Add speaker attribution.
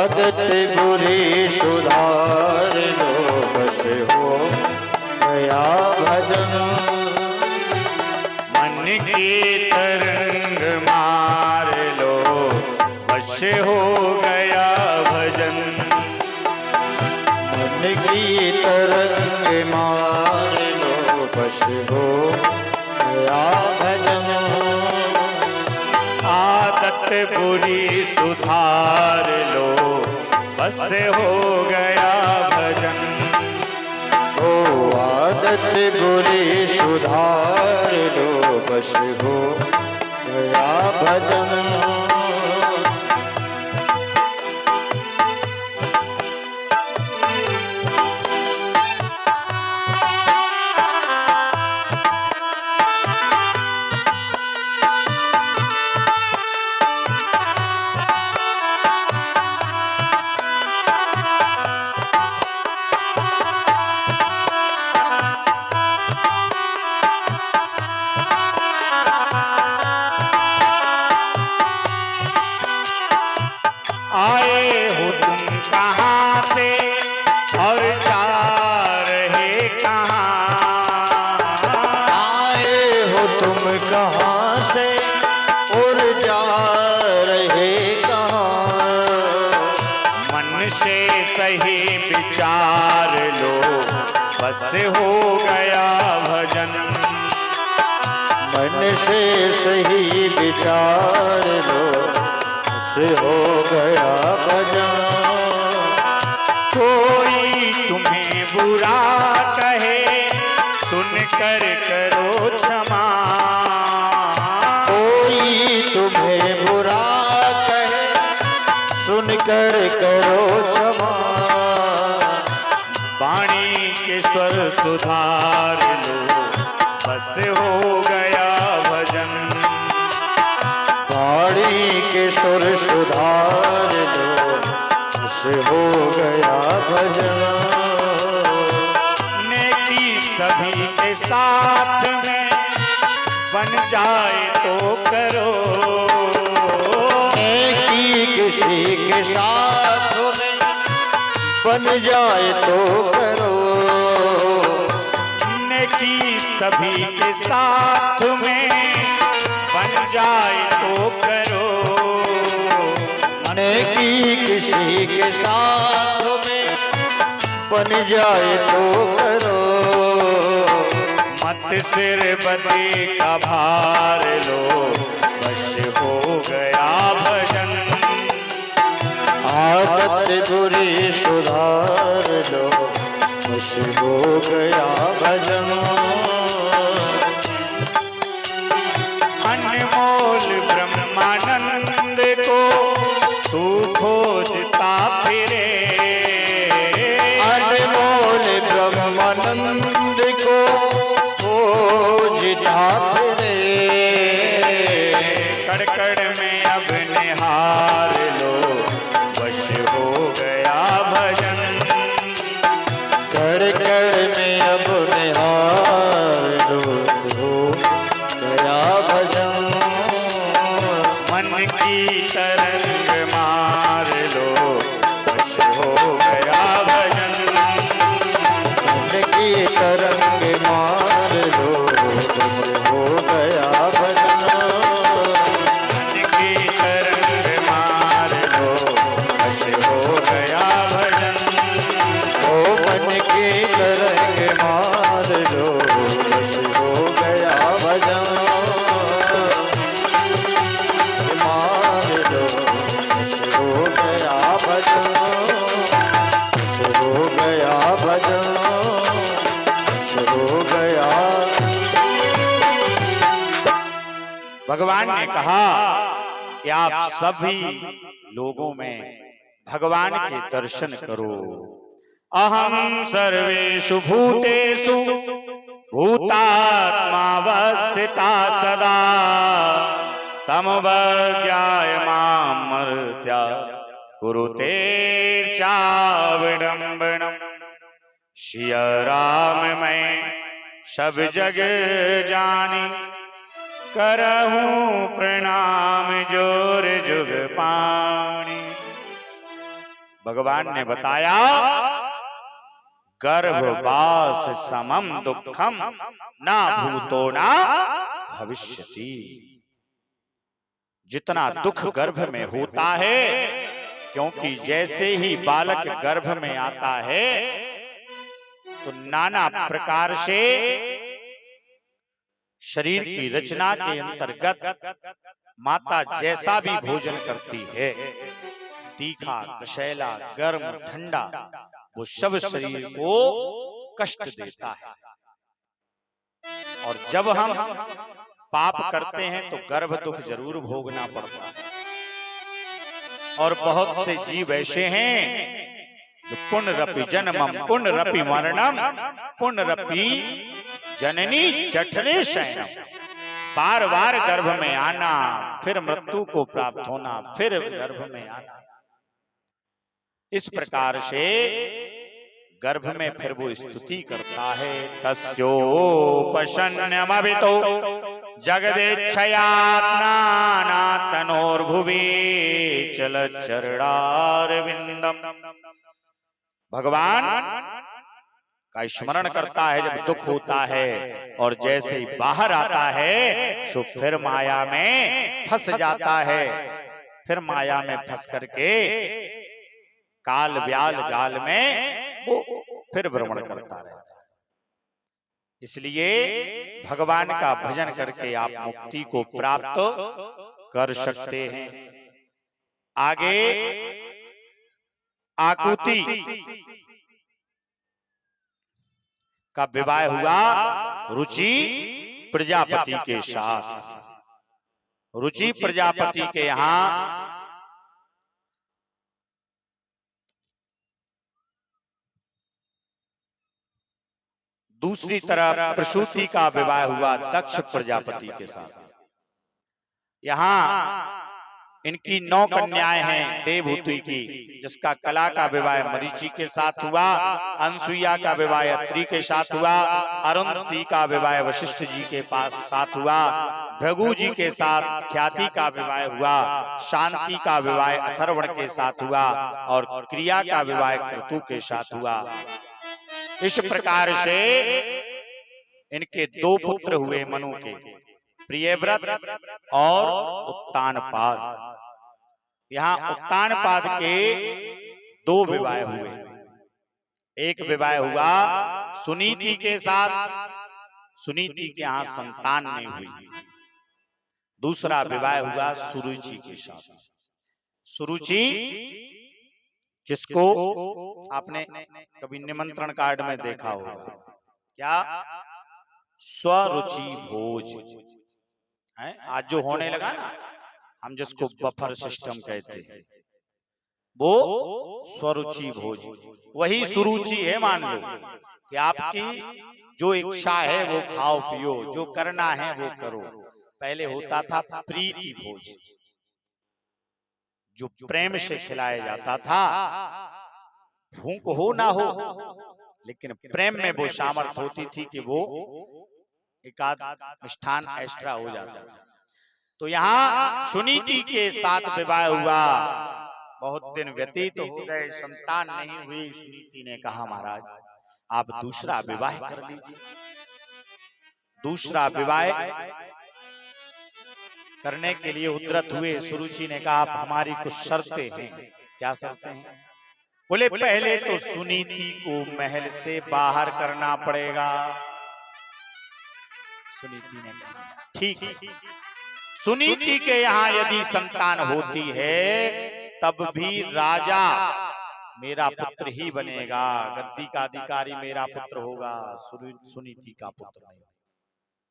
Speaker 1: आदत बुरी सुधार लो, बस हो गया भजन।
Speaker 2: मन की तरंग मार लो, बस हो गया भजन।
Speaker 1: मन की तरंग मार लो, बस हो गया भजन।
Speaker 2: आदत बुरी सुधार लो, बस हो गया भजन।
Speaker 1: ओ आदत बुरी सुधार लो, बस हो गया भजन।
Speaker 2: आए हो तुम कहाँ से और जा रहे कहाँ?
Speaker 1: आए हो तुम कहाँ से और जा रहे कहाँ?
Speaker 2: मन से सही विचार लो, बस हो गया भजन।
Speaker 1: मन से सही विचार लो, से हो गया भजन।
Speaker 2: कोई तुम्हें बुरा कहे, सुनकर करो क्षमा।
Speaker 1: कोई तुम्हें बुरा कहे, सुनकर करो क्षमा।
Speaker 2: वाणी के स्वर सुधार लो, बस हो गया भजन।
Speaker 1: वाणी के सुर सुधार लो, से हो गया भजन।
Speaker 2: नेकी सभी के साथ में बन जाए तो करो।
Speaker 1: नेकी किसी के साथ में बन जाए तो करो।
Speaker 2: नेकी सभी के साथ में बन जाए तो करो।
Speaker 1: नेकी किसी के साथ में बन जाए तो करो।
Speaker 2: मत सिर बदी का भार लो, बस हो गया भजन।
Speaker 1: आदत बुरी सुधार लो, बस हो गया भजन।
Speaker 2: अनमोल ब्रह्मानंद को तू खोजता फिरे।
Speaker 1: अनमोल ब्रह्मानंद को खोजता फिरे।
Speaker 2: कड़कड़ में अब निहार लो, बस हो गया भजन।
Speaker 1: कड़ में अब निहार लो, हो गया भजन।
Speaker 2: मन की तरंग मार लो, बस हो गया भजन।
Speaker 1: मन की तरंग मार लो, बस हो गया भजन।
Speaker 2: मन की तरंग मार लो, बस हो गया भजन।
Speaker 1: ओ मन की तरंग मार लो, बस हो गया भजन। मार लो, बस हो गया भजन। बस हो गया भजन, बस हो गया।
Speaker 2: भगवान ने कहा कि आप सभी लोगों में भगवान के दर्शन करो। अहम सर्वेषु भूतेषु भूतात्मावस्थिता सदा तमवज्ञाय मां मर्त्या कुरुते चाविडंबनम। सिया राम मैं सब जग जानी, करहूं प्रणाम जोर जुग पानी। भगवान ने बताया गर्भवास समम दुखम ना भूतो ना भविष्यति। जितना दुख गर्भ में होता है, क्योंकि जैसे ही बालक गर्भ में आता है तो नाना प्रकार से शरीर की रचना के अंतर्गत माता जैसा भी भोजन करती है, तीखा, कशैला, गर्म, ठंडा, वो सब शरीर को कष्ट देता है। और जब हम पाप करते हैं तो गर्भ दुख जरूर भोगना पड़ता है। और बहुत से जीव ऐसे हैं जो पुनरपि जन्मम पुनरपि मरणम पुनरपि जननी जठरे शयनम, बार बार गर्भ में आना, फिर मृत्यु को प्राप्त होना, फिर गर्भ में आना। इस प्रकार से गर्भ में फिर वो स्तुति करता है, तस्योपशन्यमभितो जगदेच्छयात्नानातनोर्भुवि चलच्चरणारविंदम। भगवान का स्मरण करता है जब दुख होता है, और जैसे ही बाहर आता है तो फिर माया में फंस जाता है। फिर माया में फंस करके काल व्याल गाल में वो फिर भ्रमण करता रहता है। इसलिए भगवान का भजन करके आप मुक्ति को प्राप्त कर सकते हैं। आगे आकुति का विवाह हुआ रुचि प्रजापति के साथ। रुचि प्रजापति के यहाँ दूसरी तरफ प्रसूति का विवाह हुआ दक्ष प्रजापति के साथ। यहाँ इनकी 9 कन्याएं हैं देवहूति की, जिसका कला का विवाह मरीचि के साथ हुआ, अनसुईया का विवाह अत्रि के साथ हुआ, अरुंधति का विवाह वशिष्ठ जी के पास साथ हुआ, भृगु जी के साथ ख्याति का विवाह हुआ, शांति का विवाह अथर्वण के साथ हुआ, और क्रिया का विवाह क्रतु के साथ हुआ। इस प्रकार से इनके 2 पुत्र हुए मनु के, प्रियव्रत और उत्तानपाद। यहाँ उत्तानपाद के 2 विवाह हुए। एक विवाह हुआ सुनीति के साथ, सुनीति के यहाँ संतान नहीं हुई। दूसरा विवाह हुआ सुरुचि के साथ। सुरुचि जिसको आपने कभी निमंत्रण कार्ड में देखा होगा, क्या स्वरुचि भोज है आज जो होने लगा ना, हम जिसको बफर सिस्टम कहते हैं, वो स्वरुचि भोज वही सुरुचि है। मान लो कि आपकी जो इच्छा है वो खाओ पियो, जो करना है वो करो। पहले होता था प्रीति भोज, जो प्रेम से खिलाया जाता था, भूख हो ना हो लेकिन प्रेम में वो सामर्थ्य होती थी कि वो एकाध मिष्ठान एक्स्ट्रा हो जाता था। तो यहाँ सुनीति के साथ विवाह हुआ। बहुत दिन व्यतीत हो गए, संतान नहीं हुई। सुनीति ने कहा महाराज आप दूसरा विवाह कर लीजिए। दूसरा विवाह करने के लिए उद्यत हुए। सुरुचि ने कहा आप हमारी कुछ शर्तें हैं। क्या शर्तें हैं? बोले पहले तो सुनीति को महल से बाहर करना पड़ेगा। सुनीति ने कहा ठीक है। सुनीति के यहाँ यदि संतान होती है तब भी राजा मेरा पुत्र ही बनेगा, गद्दी का अधिकारी मेरा पुत्र होगा, सुनीति का पुत्र नहीं।